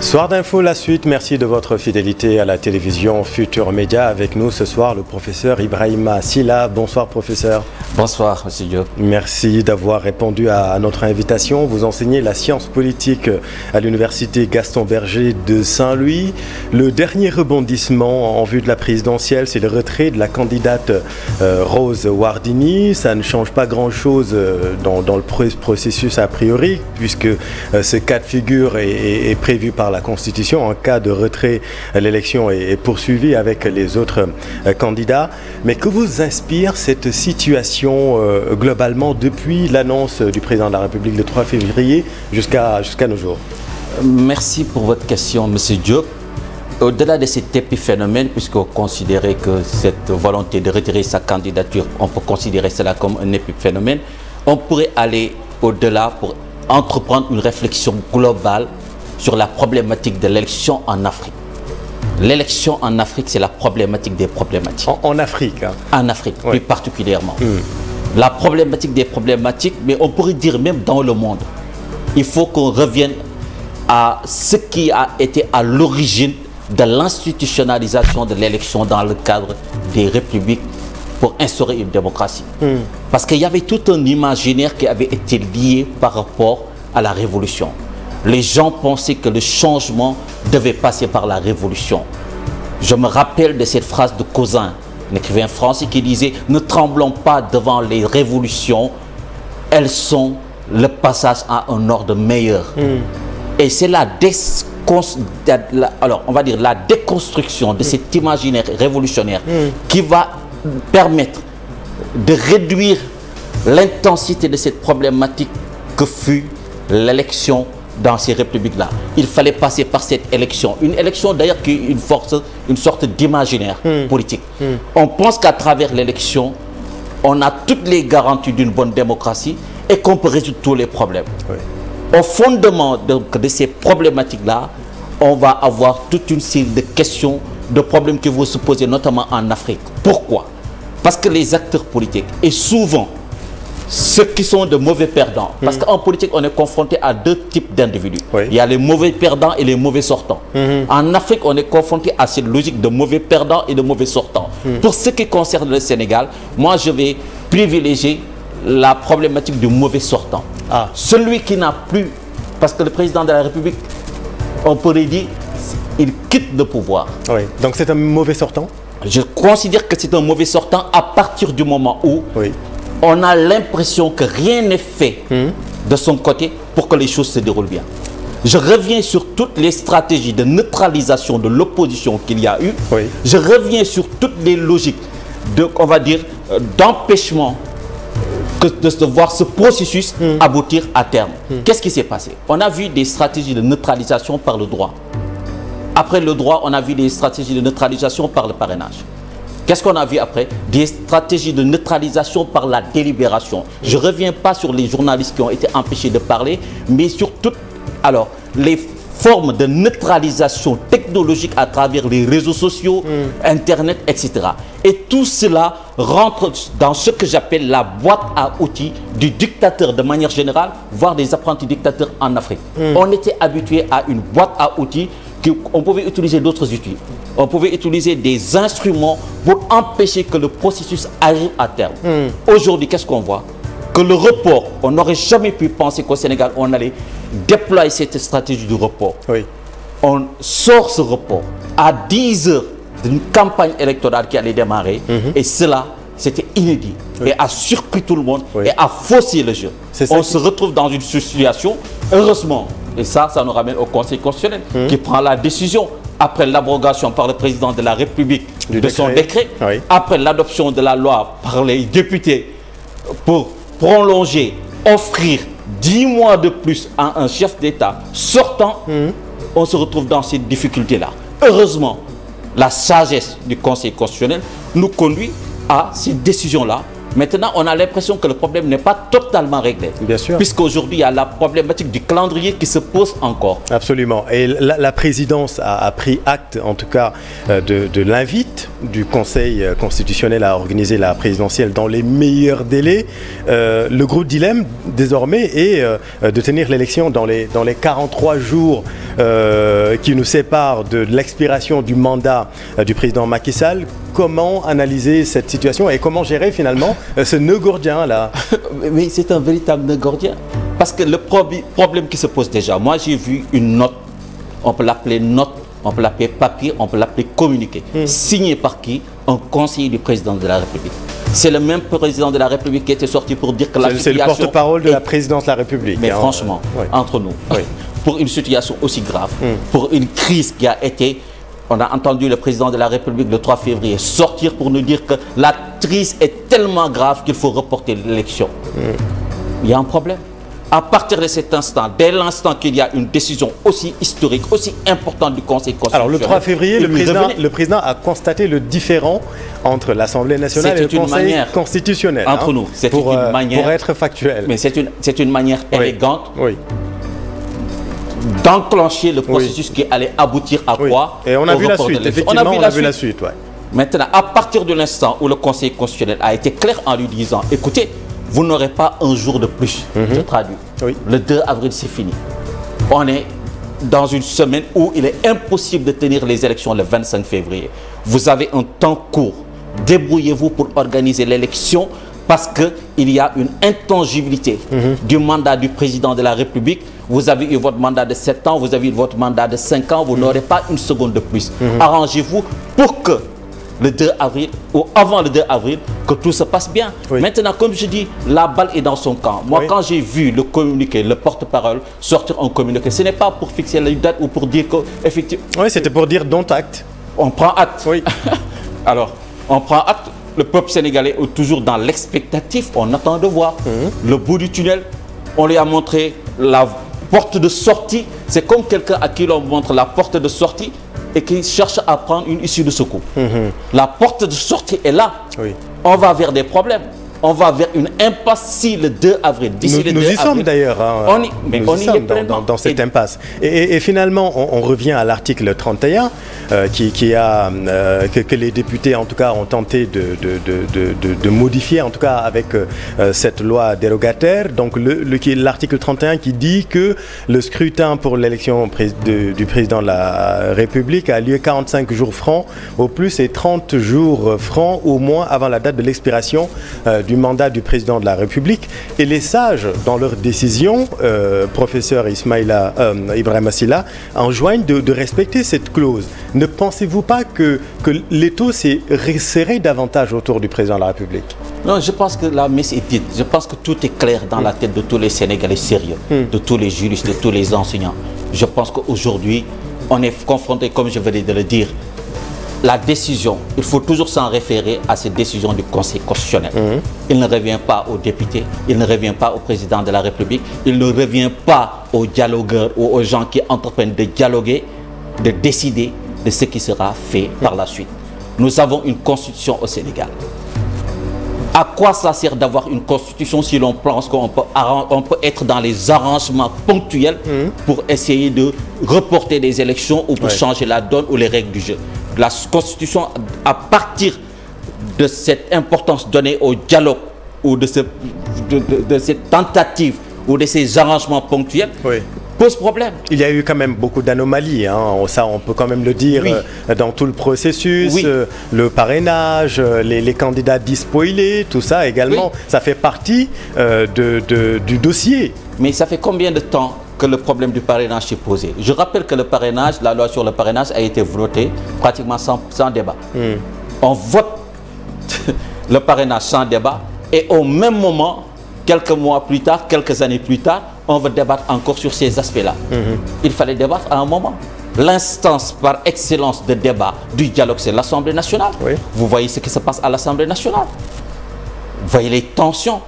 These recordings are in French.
Soir d'info, la suite. Merci de votre fidélité à la télévision Futur Média. Avec nous ce soir, le professeur Ibrahima Silla. Bonsoir, professeur. Bonsoir, monsieur Diop. Merci d'avoir répondu à notre invitation. Vous enseignez la science politique à l'université Gaston Berger de Saint-Louis. Le dernier rebondissement en vue de la présidentielle, c'est le retrait de la candidate Rose Wardini. Ça ne change pas grand-chose dans le processus a priori, puisque ce cas de figure est prévu par la Constitution. En cas de retrait, l'élection est poursuivie avec les autres candidats. Mais que vous inspire cette situation globalement depuis l'annonce du président de la République le 3 février jusqu'à nos jours? Merci pour votre question, monsieur Diop. Au-delà de cet épiphénomène, puisque vous considérez que cette volonté de retirer sa candidature, on peut considérer cela comme un épiphénomène, on pourrait aller au-delà pour entreprendre une réflexion globale sur la problématique de l'élection en Afrique. L'élection en Afrique, c'est la problématique des problématiques. En Afrique, hein. En Afrique, oui, plus particulièrement. La problématique des problématiques, mais on pourrait dire même dans le monde. Il faut qu'on revienne à ce qui a été à l'origine de l'institutionnalisation de l'élection dans le cadre des républiques pour instaurer une démocratie. Parce qu'il y avait tout un imaginaire qui avait été lié par rapport à la révolution. Les gens pensaient que le changement devait passer par la révolution. Je me rappelle de cette phrase de Cousin, un écrivain français, qui disait « Ne tremblons pas devant les révolutions, elles sont le passage à un ordre meilleur. Et c'est la déconstruction de cet imaginaire révolutionnaire qui va permettre de réduire l'intensité de cette problématique que fut l'élection dans ces républiques-là. Il fallait passer par cette élection. Une élection d'ailleurs qui est une sorte d'imaginaire politique. On pense qu'à travers l'élection, on a toutes les garanties d'une bonne démocratie et qu'on peut résoudre tous les problèmes. Oui. Au fondement de ces problématiques-là, on va avoir toute une série de questions, de problèmes qui vont se poser, notamment en Afrique. Pourquoi? Parce que les acteurs politiques, et souvent ceux qui sont de mauvais perdants, parce qu'en politique, on est confronté à deux types d'individus. Oui. Il y a les mauvais perdants et les mauvais sortants. En Afrique, on est confronté à cette logique de mauvais perdants et de mauvais sortants. Pour ce qui concerne le Sénégal, moi, je vais privilégier la problématique du mauvais sortant. Celui qui n'a plus, parce que le président de la République, on pourrait dire, il quitte le pouvoir. Oui. Donc c'est un mauvais sortant? Je considère que c'est un mauvais sortant à partir du moment où on a l'impression que rien n'est fait de son côté pour que les choses se déroulent bien. Je reviens sur toutes les stratégies de neutralisation de l'opposition qu'il y a eu. Je reviens sur toutes les logiques de, on va dire, d'empêchement de voir ce processus aboutir à terme. Qu'est-ce qui s'est passé? On a vu des stratégies de neutralisation par le droit. Après le droit, on a vu des stratégies de neutralisation par le parrainage. Qu'est-ce qu'on a vu après? Des stratégies de neutralisation par la délibération. Je ne reviens pas sur les journalistes qui ont été empêchés de parler, mais sur toutes les formes de neutralisation technologique à travers les réseaux sociaux, Internet, etc. Et tout cela rentre dans ce que j'appelle la boîte à outils du dictateur de manière générale, voire des apprentis dictateurs en Afrique. On était habitué à une boîte à outils. On pouvait utiliser d'autres outils. On pouvait utiliser des instruments pour empêcher que le processus arrive à terme. Aujourd'hui, qu'est-ce qu'on voit? Que le report, on n'aurait jamais pu penser qu'au Sénégal, on allait déployer cette stratégie du report. On sort ce report à 10 heures d'une campagne électorale qui allait démarrer. Et cela, c'était inédit. Et a surpris tout le monde et a faussé le jeu. On se retrouve dans une situation, heureusement, et ça nous ramène au Conseil constitutionnel qui prend la décision après l'abrogation par le président de la République de son décret, après l'adoption de la loi par les députés pour prolonger, offrir 10 mois de plus à un chef d'État sortant, on se retrouve dans cette difficulté-là. Heureusement, la sagesse du Conseil constitutionnel nous conduit à cette décision-là Maintenant, on a l'impression que le problème n'est pas totalement réglé. Bien sûr. Puisqu'aujourd'hui, il y a la problématique du calendrier qui se pose encore. Absolument. Et la présidence a pris acte, en tout cas, de l'invite du Conseil constitutionnel à organiser la présidentielle dans les meilleurs délais. Le gros dilemme, désormais, est de tenir l'élection dans les 43 jours qui nous séparent de l'expiration du mandat du président Macky Sall. Comment analyser cette situation et comment gérer finalement ce nœud gordien là? Mais c'est un véritable nœud gordien. Parce que le problème qui se pose déjà, moi j'ai vu une note, on peut l'appeler note, on peut l'appeler papier, on peut l'appeler communiqué, signé par qui? Un conseiller du président de la République. C'est le même président de la République qui était sorti pour dire que la situation... C'est le porte-parole de la présidence de la République. Mais franchement, entre nous, pour une situation aussi grave, pour une crise qui a été... On a entendu le président de la République le 3 février sortir pour nous dire que la crise est tellement grave qu'il faut reporter l'élection. Il y a un problème. À partir de cet instant, dès l'instant qu'il y a une décision aussi historique, aussi importante du Conseil constitutionnel... Alors le 3 février, le président a constaté le différend entre l'Assemblée nationale et le Conseil constitutionnel. Entre nous, c'est une manière... Pour être factuel. Mais c'est une manière élégante d'enclencher le processus qui allait aboutir à quoi? Et on a vu la suite, effectivement, on a vu la suite. Maintenant, à partir de l'instant où le Conseil constitutionnel a été clair en lui disant, écoutez, vous n'aurez pas un jour de plus, je traduis. Le 2 avril, c'est fini. On est dans une semaine où il est impossible de tenir les élections le 25 février. Vous avez un temps court. Débrouillez-vous pour organiser l'élection parce qu'il y a une intangibilité du mandat du président de la République. Vous avez eu votre mandat de 7 ans, vous avez eu votre mandat de 5 ans, vous n'aurez pas une seconde de plus. Arrangez-vous pour que le 2 avril, ou avant le 2 avril, que tout se passe bien. Maintenant, comme je dis, la balle est dans son camp. Moi, quand j'ai vu le communiqué, le porte-parole sortir un communiqué, ce n'est pas pour fixer la date ou pour dire qu'effectivement... Oui, c'était pour dire dont acte. On prend acte. Alors, on prend acte. Le peuple sénégalais est toujours dans l'expectative. On attend de voir le bout du tunnel. On lui a montré la porte de sortie. C'est comme quelqu'un à qui l'on montre la porte de sortie et qui cherche à prendre une issue de secours. La porte de sortie est là. On va vers des problèmes. On va vers une impasse si le 2 avril. Nous y sommes d'ailleurs. Nous y sommes dans cette impasse. Et finalement, on revient à l'article 31 que les députés, en tout cas, ont tenté de modifier, en tout cas avec cette loi dérogataire. Donc l'article 31 qui dit que le scrutin pour l'élection du président de la République a lieu 45 jours francs au plus et 30 jours francs au moins avant la date de l'expiration du mandat du président de la République. Et les sages, dans leur décision, professeur Ibrahima Silla, enjoignent de respecter cette clause. Ne pensez-vous pas que l'étau s'est resserré davantage autour du président de la République? Non, je pense que la messe est dite. Je pense que tout est clair dans la tête de tous les Sénégalais sérieux, de tous les juristes, de tous les enseignants. Je pense qu'aujourd'hui, on est confronté, comme je venais de le dire, la décision, il faut toujours s'en référer à cette décision du Conseil constitutionnel. Il ne revient pas aux députés, il ne revient pas au président de la République, il ne revient pas aux dialogueurs ou aux gens qui entreprennent de dialoguer, de décider de ce qui sera fait par la suite. Nous avons une constitution au Sénégal. À quoi ça sert d'avoir une constitution si l'on pense qu'on peut être dans les arrangements ponctuels pour essayer de reporter des élections ou pour changer la donne ou les règles du jeu? La constitution, à partir de cette importance donnée au dialogue ou de cette tentative ou de ces arrangements ponctuels, pose problème. Il y a eu quand même beaucoup d'anomalies, ça on peut quand même le dire, dans tout le processus, le parrainage, les candidats despoilés, tout ça également, ça fait partie du dossier. Mais ça fait combien de temps que le problème du parrainage s'est posé? Je rappelle que le parrainage, la loi sur le parrainage a été votée pratiquement sans débat. On vote le parrainage sans débat et au même moment, quelques mois plus tard, quelques années plus tard, on va débattre encore sur ces aspects-là. Il fallait débattre à un moment. L'instance par excellence de débat du dialogue, c'est l'Assemblée nationale. Vous voyez ce qui se passe à l'Assemblée nationale. Vous voyez les tensions.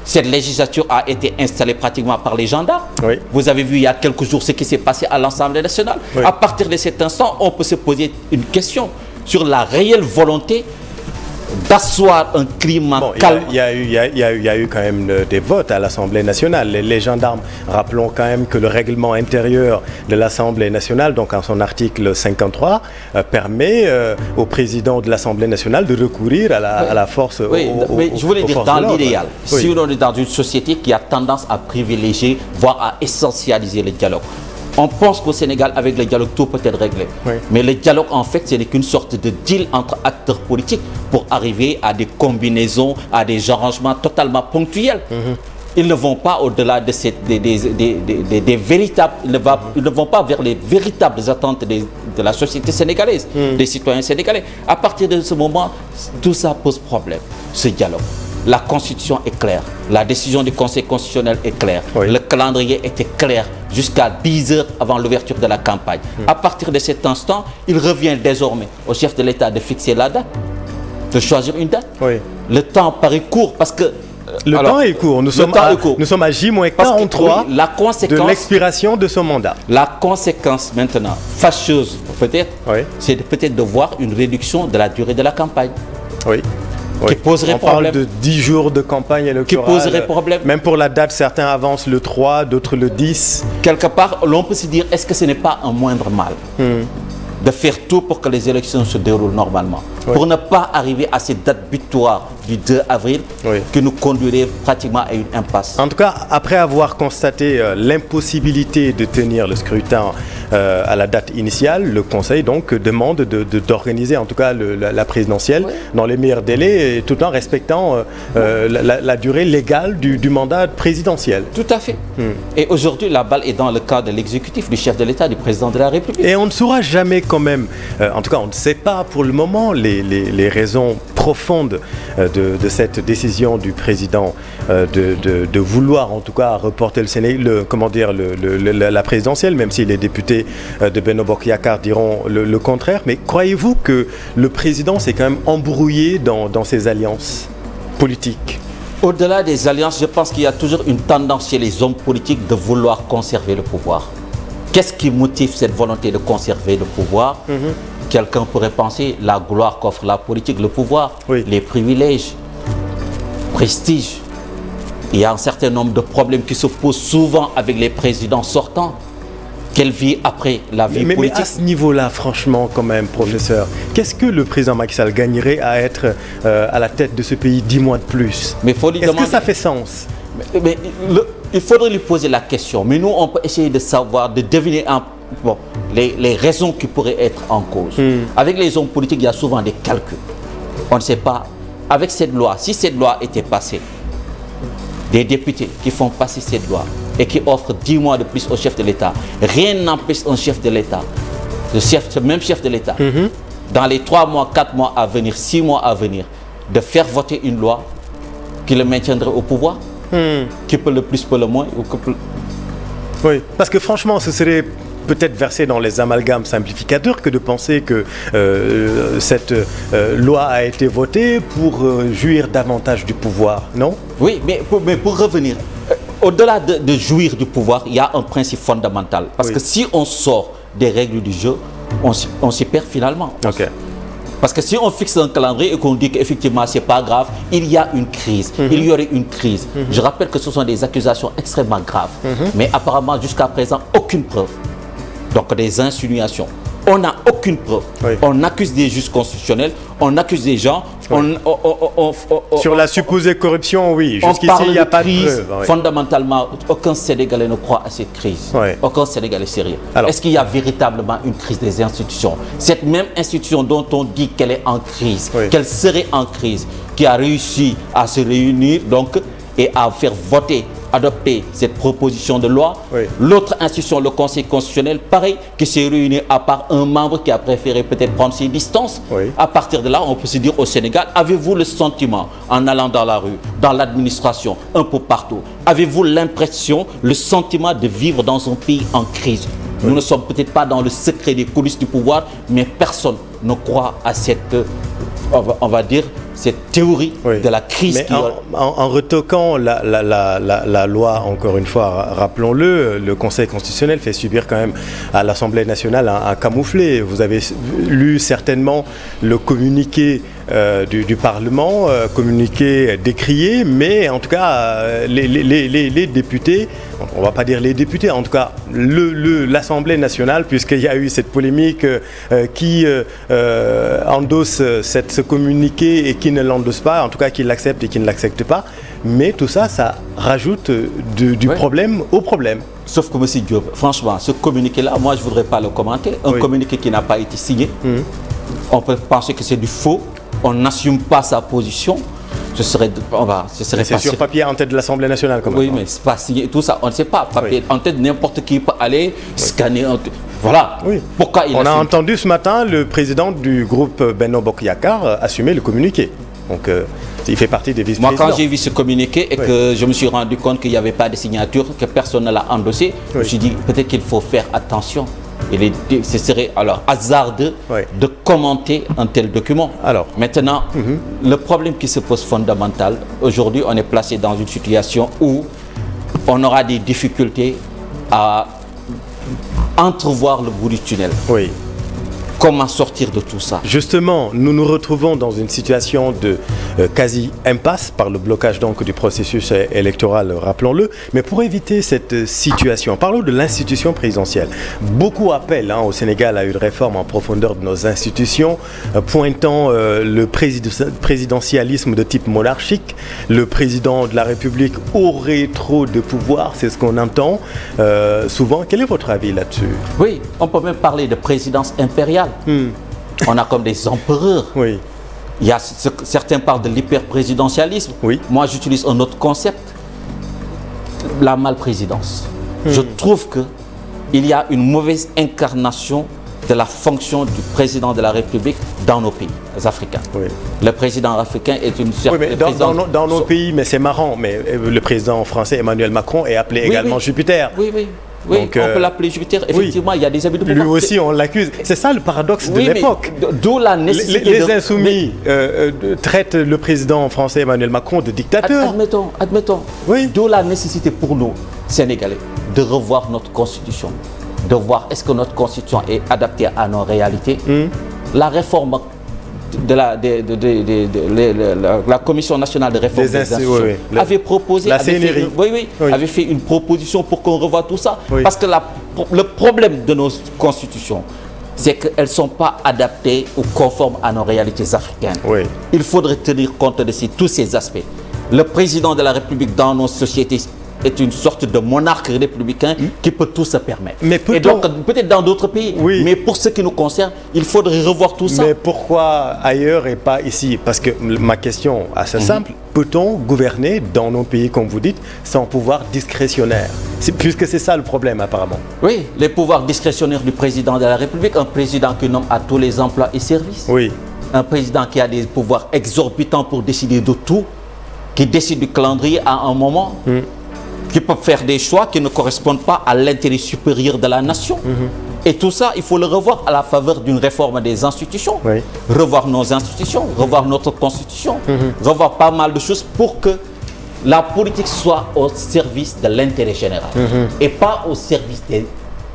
Cette législature a été installée pratiquement par les gendarmes. Vous avez vu il y a quelques jours ce qui s'est passé à l'Assemblée nationale. À partir de cet instant, on peut se poser une question sur la réelle volonté d'asseoir un climat calme. Il y a eu quand même des votes à l'Assemblée nationale. Les gendarmes, rappelons quand même que le règlement intérieur de l'Assemblée nationale, donc en son article 53, permet au président de l'Assemblée nationale de recourir à la force. Oui, mais je voulais dire, dans l'idéal, si on est dans une société qui a tendance à privilégier, voire à essentialiser le dialogue, on pense qu'au Sénégal, avec le dialogue, tout peut être réglé. Oui. Mais le dialogue, en fait, ce n'est qu'une sorte de deal entre acteurs politiques pour arriver à des combinaisons, à des arrangements totalement ponctuels. Ils ne vont pas au-delà de des véritables... Ils ne vont pas vers les véritables attentes de la société sénégalaise, des citoyens sénégalais. À partir de ce moment, tout ça pose problème, ce dialogue. La Constitution est claire, la décision du Conseil constitutionnel est claire, le calendrier était clair jusqu'à 10 heures avant l'ouverture de la campagne. À partir de cet instant, il revient désormais au chef de l'État de fixer la date, de choisir une date. Le temps paraît court parce que... Le temps est court, nous sommes à J-43 de l'expiration de son mandat. La conséquence maintenant, fâcheuse peut-être, c'est peut-être de voir une réduction de la durée de la campagne. Qui poserait problème. On parle de 10 jours de campagne électorale. Qui poserait problème. Même pour la date, certains avancent le 3, d'autres le 10. Quelque part, l'on peut se dire, est-ce que ce n'est pas un moindre mal de faire tout pour que les élections se déroulent normalement, pour ne pas arriver à cette date butoir du 2 avril qui nous conduirait pratiquement à une impasse. En tout cas, après avoir constaté l'impossibilité de tenir le scrutin à la date initiale, le Conseil donc demande d'organiser en tout cas la présidentielle dans les meilleurs délais, tout en respectant la durée légale du mandat présidentiel. Tout à fait. Et aujourd'hui, la balle est dans le camp de l'exécutif, du chef de l'État, du président de la République. Et on ne saura jamais quand même, en tout cas on ne sait pas pour le moment les raisons profondes de cette décision du président de vouloir en tout cas reporter la présidentielle, même si les députés de Benno Bokk Yakaar diront le contraire. Mais croyez-vous que le président s'est quand même embrouillé dans ses alliances politiques? Au-delà des alliances, je pense qu'il y a toujours une tendance chez les hommes politiques de vouloir conserver le pouvoir. Qu'est-ce qui motive cette volonté de conserver le pouvoir? Quelqu'un pourrait penser la gloire qu'offre la politique, le pouvoir, les privilèges, prestige. Il y a un certain nombre de problèmes qui se posent souvent avec les présidents sortants. Quelle vie après la vie politique? Mais à ce niveau-là, franchement, quand même, professeur, qu'est-ce que le président Macky Sall gagnerait à être à la tête de ce pays 10 mois de plus? Est-ce que ça fait sens? Il faudrait lui poser la question. Mais nous, on peut essayer de savoir, de deviner les raisons qui pourraient être en cause. Avec les hommes politiques, il y a souvent des calculs. On ne sait pas. Avec cette loi, si cette loi était passée, des députés qui font passer cette loi et qui offrent 10 mois de plus au chef de l'État, rien n'empêche un chef de l'État, ce même chef de l'État, dans les 3 mois, 4 mois à venir, 6 mois à venir, de faire voter une loi qui le maintiendrait au pouvoir, qui peut le plus, peut le moins. Oui, parce que franchement, ce serait peut-être versé dans les amalgames simplificateurs que de penser que cette loi a été votée pour jouir davantage du pouvoir, non? Oui, mais pour revenir, au-delà de jouir du pouvoir, il y a un principe fondamental. Parce que si on sort des règles du jeu, on s'y perd finalement. Parce que si on fixe un calendrier et qu'on dit qu'effectivement c'est pas grave, il y a une crise, il y aurait une crise. Je rappelle que ce sont des accusations extrêmement graves, mais apparemment jusqu'à présent aucune preuve. Donc des insinuations. On n'a aucune preuve. On accuse des juges constitutionnels, on accuse des gens. Sur la supposée corruption, oui. Jusqu'ici, il n'y a pas de preuve. Fondamentalement, aucun Sénégalais ne croit à cette crise. Aucun Sénégalais sérieux. Est-ce qu'il y a véritablement une crise des institutions? Cette même institution dont on dit qu'elle est en crise, qu'elle serait en crise, qui a réussi à se réunir donc, et à faire voter, adopter cette proposition de loi. L'autre institution, le Conseil constitutionnel, pareil, qui s'est réuni à part un membre qui a préféré peut-être prendre ses distances. À partir de là, on peut se dire au Sénégal, avez-vous le sentiment, en allant dans la rue, dans l'administration, un peu partout, avez-vous l'impression, le sentiment de vivre dans un pays en crise? Nous ne sommes peut-être pas dans le secret des coulisses du pouvoir, mais personne ne croit à cette, on va dire, cette théorie de la crise. Mais en retoquant la loi, encore une fois, rappelons-le, le Conseil constitutionnel fait subir quand même à l'Assemblée nationale un camouflet. Vous avez lu certainement le communiqué du Parlement, communiqué décrié, mais en tout cas, les députés, on ne va pas dire les députés, en tout cas l'Assemblée nationale, puisqu'il y a eu cette polémique qui endosse ce communiqué et qui ne l'endosse pas, en tout cas qui l'accepte et qui ne l'accepte pas, mais tout ça, ça rajoute du problème au problème. Sauf que M. Diop, franchement, ce communiqué-là, moi je ne voudrais pas le commenter, un communiqué qui n'a pas été signé, on peut penser que c'est du faux, on n'assume pas sa position. C'est sur papier en tête de l'Assemblée nationale, quand même. Oui, mais c'est pas signé, tout ça, on ne sait pas. Papier en tête, n'importe qui peut aller scanner. Voilà. Oui. Pourquoi on a entendu ce matin le président du groupe Benno Bokk Yakaar assumer le communiqué. Donc, il fait partie des vice-présidents. Moi, quand j'ai vu ce communiqué et que je me suis rendu compte qu'il n'y avait pas de signature, que personne ne l'a endossé, je me suis dit peut-être qu'il faut faire attention. Ce serait alors hasardeux de commenter un tel document. Alors, maintenant, le problème qui se pose fondamental, aujourd'hui, on est placé dans une situation où on aura des difficultés à entrevoir le bout du tunnel. Oui. Comment sortir de tout ça? Justement, nous nous retrouvons dans une situation de quasi-impasse par le blocage donc du processus électoral, rappelons-le. Mais pour éviter cette situation, parlons de l'institution présidentielle. Beaucoup appellent au Sénégal à une réforme en profondeur de nos institutions, pointant le présidentialisme de type monarchique. Le président de la République aurait trop de pouvoir, c'est ce qu'on entend souvent. Quel est votre avis là-dessus? Oui, on peut même parler de présidence impériale. On a comme des empereurs. Oui. Il y a certains parlent de l'hyperprésidentialisme. Oui. Moi, j'utilise un autre concept, la malprésidence. Je trouve qu'il y a une mauvaise incarnation de la fonction du président de la République dans nos pays africains. Oui. Le président africain est une certaine... Oui, mais dans nos pays, mais c'est marrant, mais le président français Emmanuel Macron est appelé également Jupiter. Oui, oui. Oui, donc, on peut l'appeler Jupiter. Effectivement, il y a des abus de pouvoir. Lui aussi, on l'accuse. C'est ça le paradoxe de l'époque. D'où la nécessité... Les insoumis traitent le président français Emmanuel Macron de dictateur. Admettons. Oui. D'où la nécessité pour nous, Sénégalais, de revoir notre constitution. De voir est-ce que notre constitution est adaptée à nos réalités. La réforme de la Commission nationale de réforme des institutions avait proposé, avait fait une proposition pour qu'on revoie tout ça. Oui. Parce que le problème de nos constitutions, c'est qu'elles ne sont pas adaptées ou conformes à nos réalités africaines. Oui. Il faudrait tenir compte de tous ces aspects. Le président de la République dans nos sociétés est une sorte de monarque républicain qui peut tout se permettre. Mais et donc, peut-être dans d'autres pays, mais pour ce qui nous concerne, il faudrait revoir tout ça. Mais pourquoi ailleurs et pas ici? Parce que ma question est assez simple. Peut-on gouverner dans nos pays, comme vous dites, sans pouvoir discrétionnaire? Puisque c'est ça le problème, apparemment. Oui, les pouvoirs discrétionnaires du président de la République, un président qui nomme à tous les emplois et services. Oui. Un président qui a des pouvoirs exorbitants pour décider de tout, qui décide du calendrier à un moment. Qui peuvent faire des choix qui ne correspondent pas à l'intérêt supérieur de la nation. Et tout ça, il faut le revoir à la faveur d'une réforme des institutions. Oui. Revoir nos institutions, revoir notre constitution, revoir pas mal de choses pour que la politique soit au service de l'intérêt général et pas au service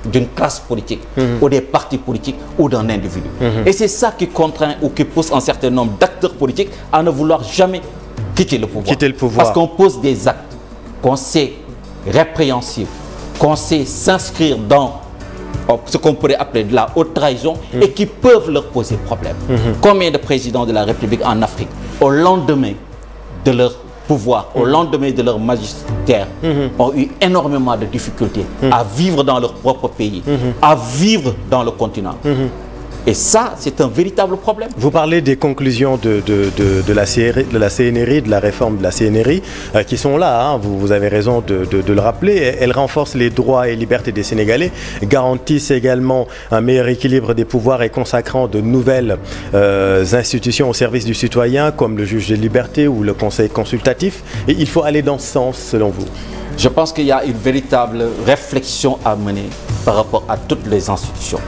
d'une classe politique ou des partis politiques ou d'un individu. Et c'est ça qui contraint ou qui pousse un certain nombre d'acteurs politiques à ne vouloir jamais quitter le pouvoir. Parce qu'on pose des actes qu'on sait répréhensible, qu'on sait s'inscrire dans ce qu'on pourrait appeler de la haute trahison et qui peuvent leur poser problème. Combien de présidents de la République en Afrique, au lendemain de leur pouvoir, au lendemain de leur magistère, ont eu énormément de difficultés à vivre dans leur propre pays, à vivre dans le continent. Et ça, c'est un véritable problème. Vous parlez des conclusions de la CNRI, de la réforme de la CNRI, qui sont là, vous avez raison de le rappeler. Elles renforcent les droits et libertés des Sénégalais, garantissent également un meilleur équilibre des pouvoirs et consacrant de nouvelles institutions au service du citoyen, comme le juge des libertés ou le conseil consultatif. Et il faut aller dans ce sens, selon vous? Je pense qu'il y a une véritable réflexion à mener par rapport à toutes les institutions.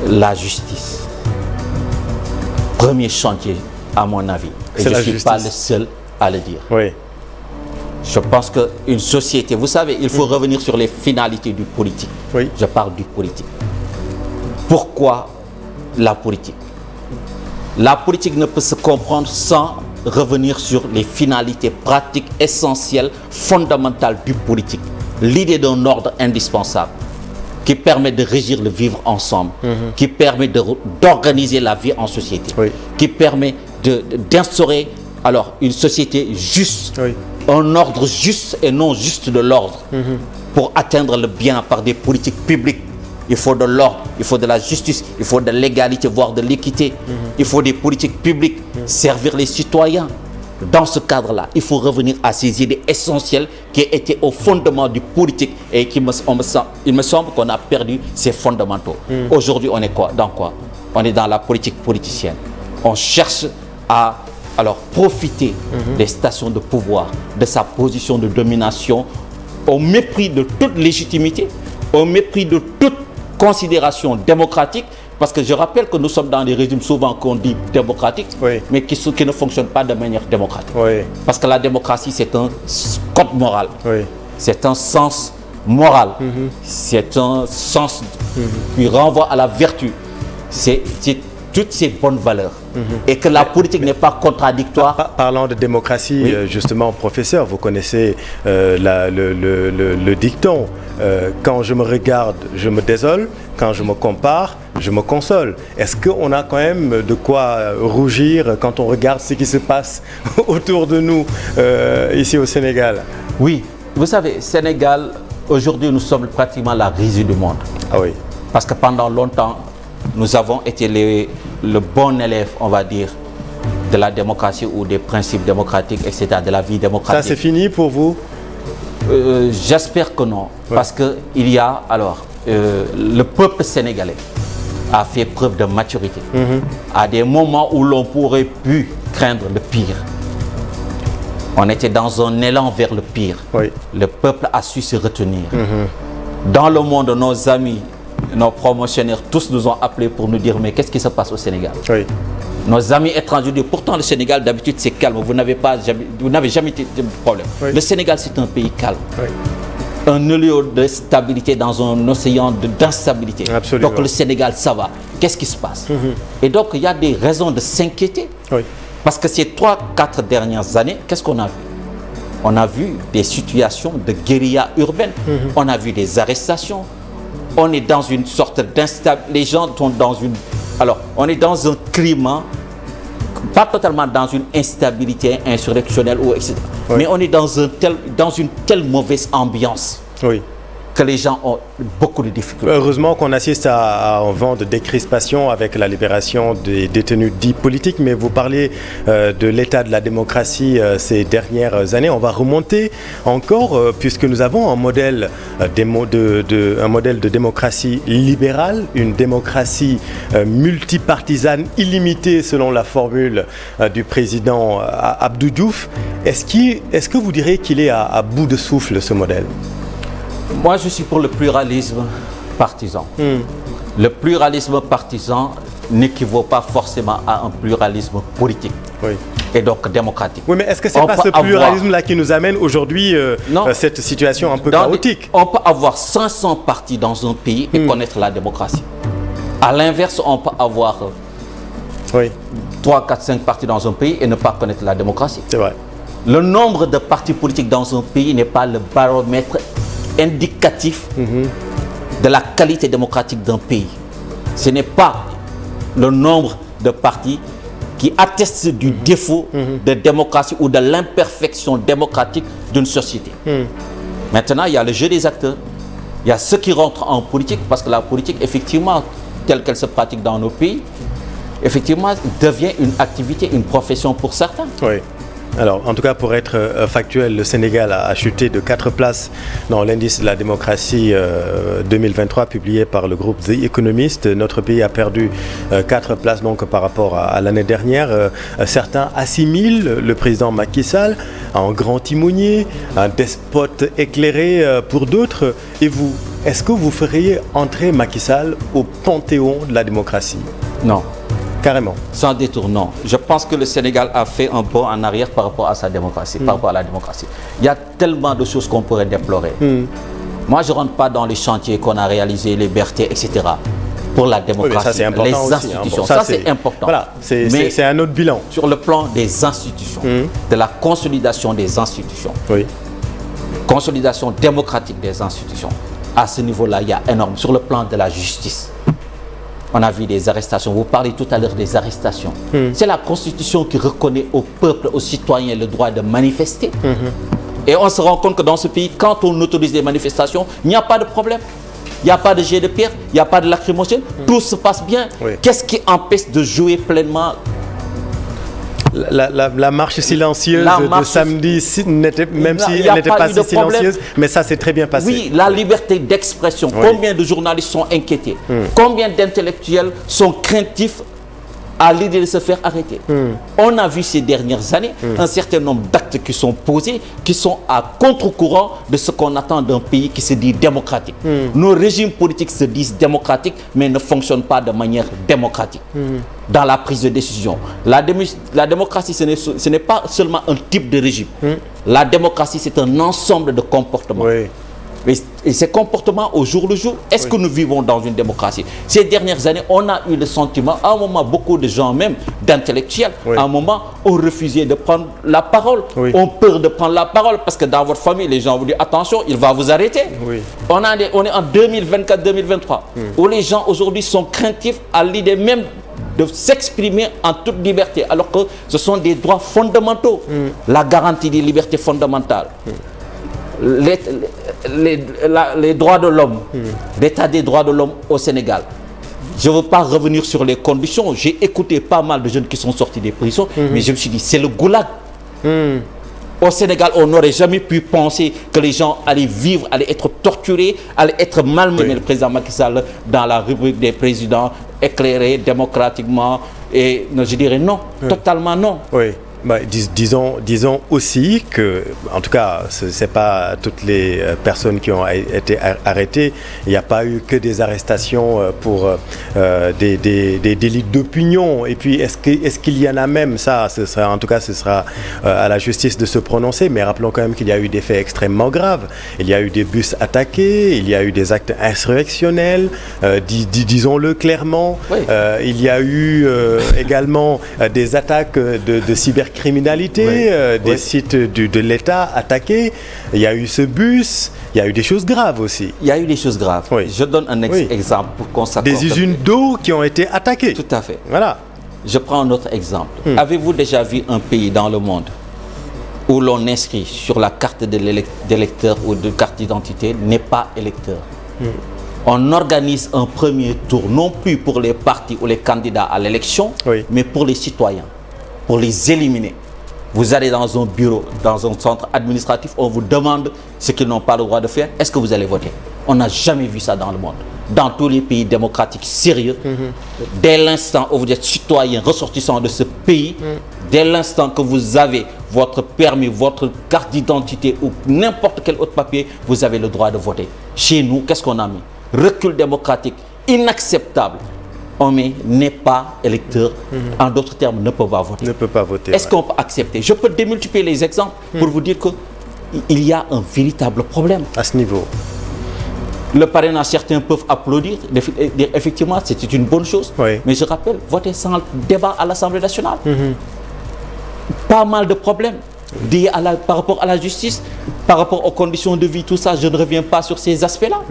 La justice, premier chantier à mon avis. Et je ne suis pas le seul à le dire. Oui. Je pense qu'une société, vous savez, il faut revenir sur les finalités du politique. Oui. Je parle du politique. Pourquoi la politique? La politique ne peut se comprendre sans revenir sur les finalités pratiques essentielles, fondamentales du politique. L'idée d'un ordre indispensable qui permet de régir le vivre ensemble, qui permet d'organiser la vie en société, qui permet d'instaurer alors une société juste, un ordre juste et non juste de l'ordre, pour atteindre le bien par des politiques publiques. Il faut de l'ordre, il faut de la justice, il faut de l'égalité, voire de l'équité. Il faut des politiques publiques, servir les citoyens. Dans ce cadre-là, il faut revenir à ces idées essentielles qui étaient au fondement du politique et il me semble qu'on a perdu ces fondamentaux. Aujourd'hui, on est quoi? Dans quoi? On est dans la politique politicienne. On cherche à profiter des stations de pouvoir, de sa position de domination, au mépris de toute légitimité, au mépris de toute considération démocratique, parce que je rappelle que nous sommes dans des régimes souvent qu'on dit démocratiques, mais qui ne fonctionnent pas de manière démocratique. Parce que la démocratie, c'est un code moral, c'est un sens moral, c'est un sens qui renvoie à la vertu, c'est toutes ces bonnes valeurs. Et que la politique n'est pas contradictoire. Parlant de démocratie, justement, professeur, vous connaissez le dicton. Quand je me regarde, je me désole. Quand je me compare, je me console. Est-ce qu'on a quand même de quoi rougir quand on regarde ce qui se passe autour de nous ici au Sénégal? Oui. Vous savez, Sénégal, aujourd'hui, nous sommes pratiquement la risée du monde. Ah oui. Parce que pendant longtemps, nous avons été le bon élève, on va dire, de la démocratie ou des principes démocratiques, etc., de la vie démocratique. Ça, c'est fini pour vous? J'espère que non. Parce qu'il y a, le peuple sénégalais a fait preuve de maturité. À des moments où l'on pourrait pu craindre le pire. On était dans un élan vers le pire. Le peuple a su se retenir. Dans le monde, nos amis, nos promotionnaires, tous nous ont appelés pour nous dire mais qu'est-ce qui se passe au Sénégal? Nos amis étrangers disent pourtant le Sénégal d'habitude c'est calme, vous n'avez jamais été de problème. Le Sénégal c'est un pays calme. Un lieu de stabilité dans un océan d'instabilité. Donc le Sénégal ça va. Qu'est-ce qui se passe? Et donc il y a des raisons de s'inquiéter. Parce que ces 3-4 dernières années, qu'est-ce qu'on a vu? On a vu des situations de guérilla urbaine. On a vu des arrestations. On est dans une sorte d'instabilité. Les gens sont dans une... on est dans un climat, pas totalement dans une instabilité insurrectionnelle, ou etc. Mais on est dans une telle mauvaise ambiance que les gens ont beaucoup de difficultés. Heureusement qu'on assiste à un vent de décrispation avec la libération des détenus dits politiques, mais vous parlez de l'état de la démocratie ces dernières années. On va remonter encore, puisque nous avons un modèle, de démocratie libérale, une démocratie multipartisane illimitée selon la formule du président Abdou Diouf. Est-ce que vous direz qu'il est à bout de souffle, ce modèle? Moi, je suis pour le pluralisme partisan. Le pluralisme partisan n'équivaut pas forcément à un pluralisme politique et donc démocratique. Oui, mais est-ce que ce n'est pas ce pluralisme-là qui nous amène aujourd'hui cette situation un peu chaotique? On peut avoir 500 partis dans un pays et connaître la démocratie. À l'inverse, on peut avoir 3, 4, 5 partis dans un pays et ne pas connaître la démocratie. C'est vrai. Le nombre de partis politiques dans un pays n'est pas le baromètre indicatif de la qualité démocratique d'un pays. Ce n'est pas le nombre de partis qui atteste du défaut de démocratie ou de l'imperfection démocratique d'une société. Maintenant, il y a le jeu des acteurs. Il y a ceux qui rentrent en politique, parce que la politique, effectivement, telle qu'elle se pratique dans nos pays, effectivement, devient une activité, une profession pour certains. Alors, en tout cas, pour être factuel, le Sénégal a chuté de 4 places dans l'indice de la démocratie 2023 publié par le groupe The Economist. Notre pays a perdu 4 places donc par rapport à l'année dernière. Certains assimilent le président Macky Sall à un grand timonier, un despote éclairé pour d'autres. Et vous, est-ce que vous feriez entrer Macky Sall au panthéon de la démocratie? Non. Carrément. Sans détour, non. Je pense que le Sénégal a fait un bond en arrière par rapport à sa démocratie, par rapport à la démocratie. Il y a tellement de choses qu'on pourrait déplorer. Moi, je ne rentre pas dans les chantiers qu'on a réalisés, les libertés, etc. Pour la démocratie, oui, les aussi, institutions. Bon, ça, c'est important. Voilà, c'est un autre bilan. Sur le plan des institutions, de la consolidation des institutions, consolidation démocratique des institutions, à ce niveau-là, il y a énorme. Sur le plan de la justice, on a vu des arrestations. Vous parlez tout à l'heure des arrestations. C'est la Constitution qui reconnaît au peuple, aux citoyens, le droit de manifester. Et on se rend compte que dans ce pays, quand on autorise des manifestations, il n'y a pas de problème. Il n'y a pas de jet de pierre, il n'y a pas de lacrymogène. Tout se passe bien. Qu'est-ce qui empêche de jouer pleinement? La marche silencieuse de samedi, même si elle n'était pas si silencieuse, mais ça s'est très bien passé. Oui, la liberté d'expression. Combien de journalistes sont inquiétés? Combien d'intellectuels sont craintifs à l'idée de se faire arrêter? On a vu ces dernières années un certain nombre d'actes qui sont posés, qui sont à contre-courant de ce qu'on attend d'un pays qui se dit démocratique. Nos régimes politiques se disent démocratiques, mais ne fonctionnent pas de manière démocratique dans la prise de décision. La démocratie, ce n'est pas seulement un type de régime. La démocratie, c'est un ensemble de comportements. Et ces comportements au jour le jour, est-ce que nous vivons dans une démocratie? Ces dernières années, on a eu le sentiment, à un moment, beaucoup de gens même, d'intellectuels, à un moment, ont refusé de prendre la parole, ont peur de prendre la parole, parce que dans votre famille, les gens vous disent, attention, il va vous arrêter. On est en 2024-2023, où les gens aujourd'hui sont craintifs à l'idée même de s'exprimer en toute liberté, alors que ce sont des droits fondamentaux, la garantie des libertés fondamentales. Les droits de l'homme, l'état des droits de l'homme au Sénégal. Je ne veux pas revenir sur les conditions. J'ai écouté pas mal de jeunes qui sont sortis des prisons, mais je me suis dit, c'est le goulag. Au Sénégal, on n'aurait jamais pu penser que les gens allaient vivre, allaient être torturés, allaient être malmenés. Le président Macky Sall, dans la rubrique des présidents éclairés démocratiquement, et je dirais non, totalement non. Bah, disons aussi que, en tout cas, ce n'est pas toutes les personnes qui ont été arrêtées. Il n'y a pas eu que des arrestations pour des délits d'opinion. Et puis, est-ce qu'il y en a même? Ça, en tout cas, ce sera à la justice de se prononcer. Mais rappelons quand même qu'il y a eu des faits extrêmement graves. Il y a eu des bus attaqués, il y a eu des actes insurrectionnels, disons-le clairement. Il y a eu également des attaques de cybercriminalité, des sites de l'État attaqués. Il y a eu ce bus, il y a eu des choses graves aussi. Il y a eu des choses graves. Je donne un exemple pour qu'on s'accorde. Des usines d'eau qui ont été attaquées. Tout à fait. Voilà. Je prends un autre exemple. Avez-vous déjà vu un pays dans le monde où l'on inscrit sur la carte de l'électeur ou de carte d'identité n'est pas électeur? On organise un premier tour, non plus pour les partis ou les candidats à l'élection, mais pour les citoyens, pour les éliminer. Vous allez dans un bureau, dans un centre administratif, on vous demande ce qu'ils n'ont pas le droit de faire. Est-ce que vous allez voter? On n'a jamais vu ça dans le monde. Dans tous les pays démocratiques sérieux, dès l'instant où vous êtes citoyen ressortissant de ce pays, dès l'instant que vous avez votre permis, votre carte d'identité ou n'importe quel autre papier, vous avez le droit de voter. Chez nous, qu'est-ce qu'on a mis? Recul démocratique inacceptable. On n'est pas électeur, en d'autres termes, ne peut pas voter. Ne peut pas voter. Est-ce qu'on peut accepter? Je peux démultiplier les exemples pour vous dire qu'il y a un véritable problème. À ce niveau. Le parrainage, certains peuvent applaudir. Effectivement, c'était une bonne chose. Mais je rappelle, voter sans débat à l'Assemblée nationale. Pas mal de problèmes liés par rapport à la justice, par rapport aux conditions de vie, tout ça. Je ne reviens pas sur ces aspects-là.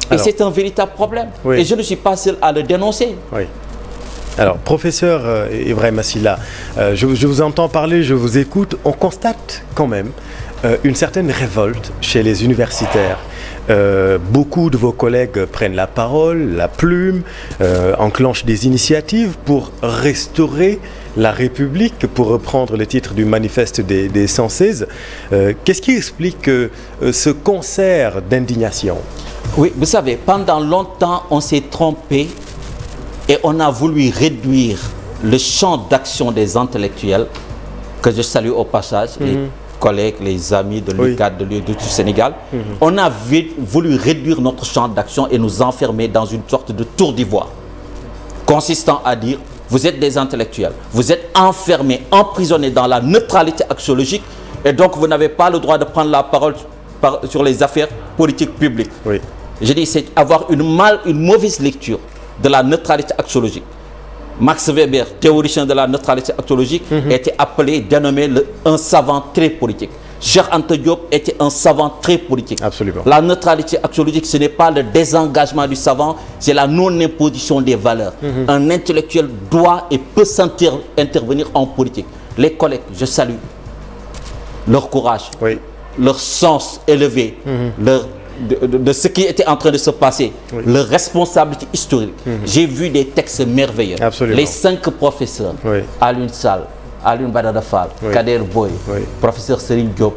Et c'est un véritable problème. Et je ne suis pas seul à le dénoncer. Alors, professeur Ibrahima Sylla, je vous entends parler, je vous écoute. On constate quand même une certaine révolte chez les universitaires. Beaucoup de vos collègues prennent la parole, la plume, enclenchent des initiatives pour restaurer la République, pour reprendre le titre du manifeste des 116. Qu'est-ce qui explique ce concert d'indignation? Oui, vous savez, pendant longtemps, on s'est trompé et on a voulu réduire le champ d'action des intellectuels, que je salue au passage, les collègues, les amis de l'UCAD, du Sénégal. On a voulu réduire notre champ d'action et nous enfermer dans une sorte de tour d'ivoire, consistant à dire vous êtes des intellectuels, vous êtes enfermés, emprisonnés dans la neutralité axiologique, et donc vous n'avez pas le droit de prendre la parole sur les affaires politiques publiques. Oui. Je dis, c'est avoir une mauvaise lecture de la neutralité axiologique. Max Weber, théoricien de la neutralité axiologique, était appelé, dénommé un savant très politique. Cheikh Anta Diop était un savant très politique. Absolument. La neutralité axiologique, ce n'est pas le désengagement du savant, c'est la non-imposition des valeurs. Un intellectuel doit et peut intervenir en politique. Les collègues, je salue leur courage, oui, leur sens élevé, de ce qui était en train de se passer, oui, leur responsabilité historique. J'ai vu des textes merveilleux. Absolument. Les 5 professeurs, oui, Alioune Sall, Alioune Badara Fall, oui, Kader Boy, oui, professeur Serigne Diop,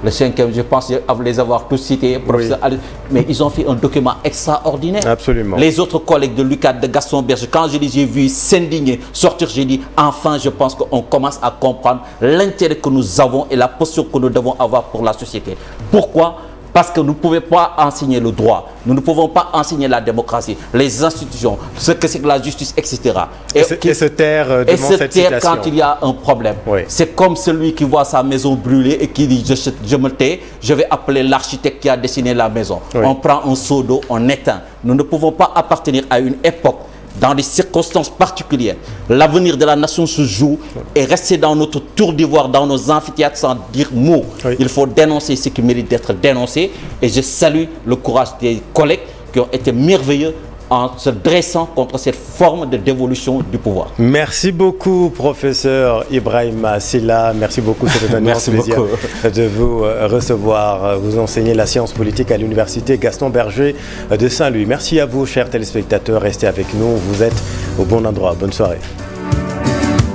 le 5e, je pense les avoir tous cités, professeur oui, mais ils ont fait un document extraordinaire. Absolument. Les autres collègues de l'UCAD, de Gaston Berger, quand je les ai vus s'indigner, sortir, j'ai dit, enfin, je pense qu'on commence à comprendre l'intérêt que nous avons et la posture que nous devons avoir pour la société. Pourquoi ? Parce que nous ne pouvons pas enseigner le droit, nous ne pouvons pas enseigner la démocratie, les institutions, ce que c'est que la justice, etc. Et se taire devant cette citation. Quand il y a un problème. Oui. C'est comme celui qui voit sa maison brûler et qui dit je me tais, je vais appeler l'architecte qui a dessiné la maison. Oui. On prend un seau d'eau, on éteint. Nous ne pouvons pas appartenir à une époque dans des circonstances particulières. L'avenir de la nation se joue et rester dans notre tour d'ivoire, dans nos amphithéâtres sans dire mot. Oui. Il faut dénoncer ce qui mérite d'être dénoncé. Et je salue le courage des collègues qui ont été merveilleux en se dressant contre cette forme de dévolution du pouvoir. Merci beaucoup, professeur Ibrahima Silla. Merci beaucoup, c'était un immense plaisir de vous recevoir. Vous enseignez la science politique à l'université Gaston Berger de Saint-Louis. Merci à vous, chers téléspectateurs. Restez avec nous, vous êtes au bon endroit. Bonne soirée.